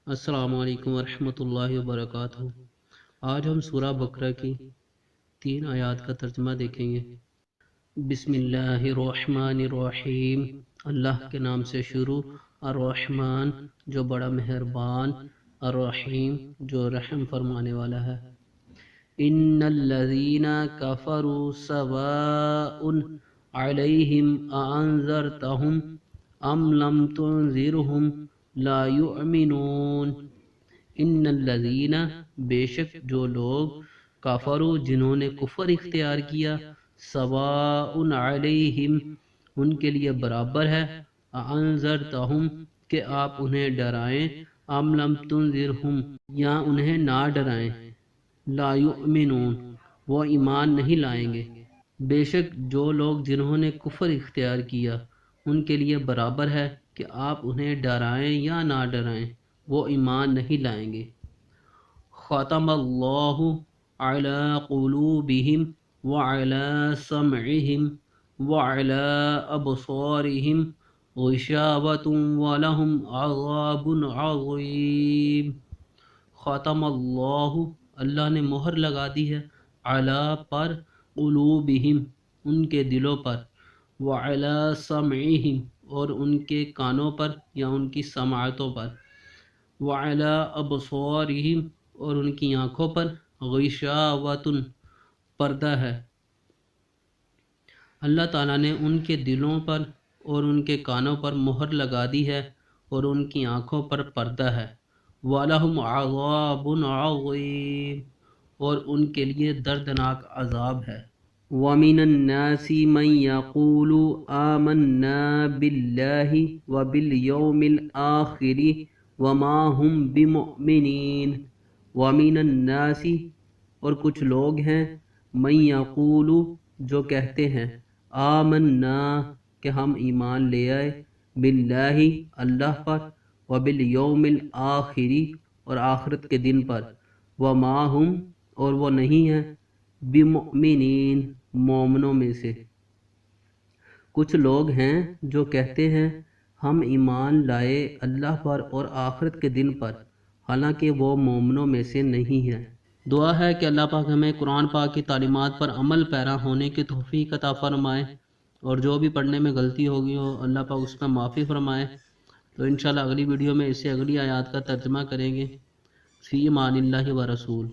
السلام علیکم ورحمتہ اللہ وبرکاتہ۔ آج ہم سورہ بقرہ کی 3 آیات کا ترجمہ دیکھیں گے۔ بسم اللہ الرحمن الرحیم، اللہ کے نام سے شروع، الرحمن جو بڑا مہربان، الرحیم جو رحم فرمانے والا ہے۔ ان الذین کفروا سواء علیہم اانذرتہم ام لم تنذرہم لا یؤمنون۔ ان الذین بے شک جو لوگ، کفروا جنہوں نے کفر اختیار کیا، سواء علیہم ان کے لیے برابر ہے، انذرتہم کہ آپ انہیں ڈرائیں، ام لم تنذرہم یا انہیں نہ ڈرائیں، لا یؤمنون وہ ایمان نہیں لائیں گے۔ بے شک جو لوگ جنہوں نے کفر اختیار کیا ان کے لیے برابر ہے کہ آپ انہیں ڈرائیں یا نہ ڈرائیں، وہ ایمان نہیں لائیں گے۔ ختم اللہ علی قلوبہم وعلی سمعہم وعلی ابصارہم غشاوۃ ولہم عذاب عظیم۔ ختم اللہ اللہ نے مہر لگا دی ہے، علی پر، قلوبہم ان کے دلوں پر، وعلی سمعہم اور ان کے کانوں پر یا ان کی سماعتوں پر، وعلی ابصارہم اور ان کی آنکھوں پر، غشاوۃ پردہ ہے۔ اللہ تعالیٰ نے ان کے دلوں پر اور ان کے کانوں پر مہر لگا دی ہے اور ان کی آنکھوں پر پردہ ہے۔ وَلَهُمْ عَذَابٌ عَظِيمٌ اور ان کے لیے دردناک عذاب ہے۔ وَمِنَ النَّاسِ مَن يَقُولُ آمَنَّا بِاللَّهِ وَبِالْيَوْمِ الْآخِرِ وَمَا هُمْ بِمُؤْمِنِينَ۔ وَمِنَ النَّاسِ اور کچھ لوگ ہیں، مَن يَقُولُ جو کہتے ہیں، آمَنَّا کہ ہم ایمان لے آئے، باللہ اللہ پر، وَبِالْيَوْمِ الْآخِرِ اور آخرت کے دن پر، وَمَا هُمْ اور وہ نہیں ہیں، بِمُؤْمِنِينَ مومنوں میں سے۔ کچھ لوگ ہیں جو کہتے ہیں ہم ایمان لائے اللہ پر اور آخرت کے دن پر، حالانکہ وہ مومنوں میں سے نہیں ہیں۔ دعا ہے کہ اللہ پاک ہمیں قرآن پاک کی تعلیمات پر عمل پیرا ہونے کی توفیق عطا فرمائے، اور جو بھی پڑھنے میں غلطی ہوگی ہو اللہ پاک اس میں معافی فرمائے۔ تو انشاءاللہ اگلی ویڈیو میں اس سے اگلی آیات کا ترجمہ کریں گے۔ فی امان اللہ و رسول۔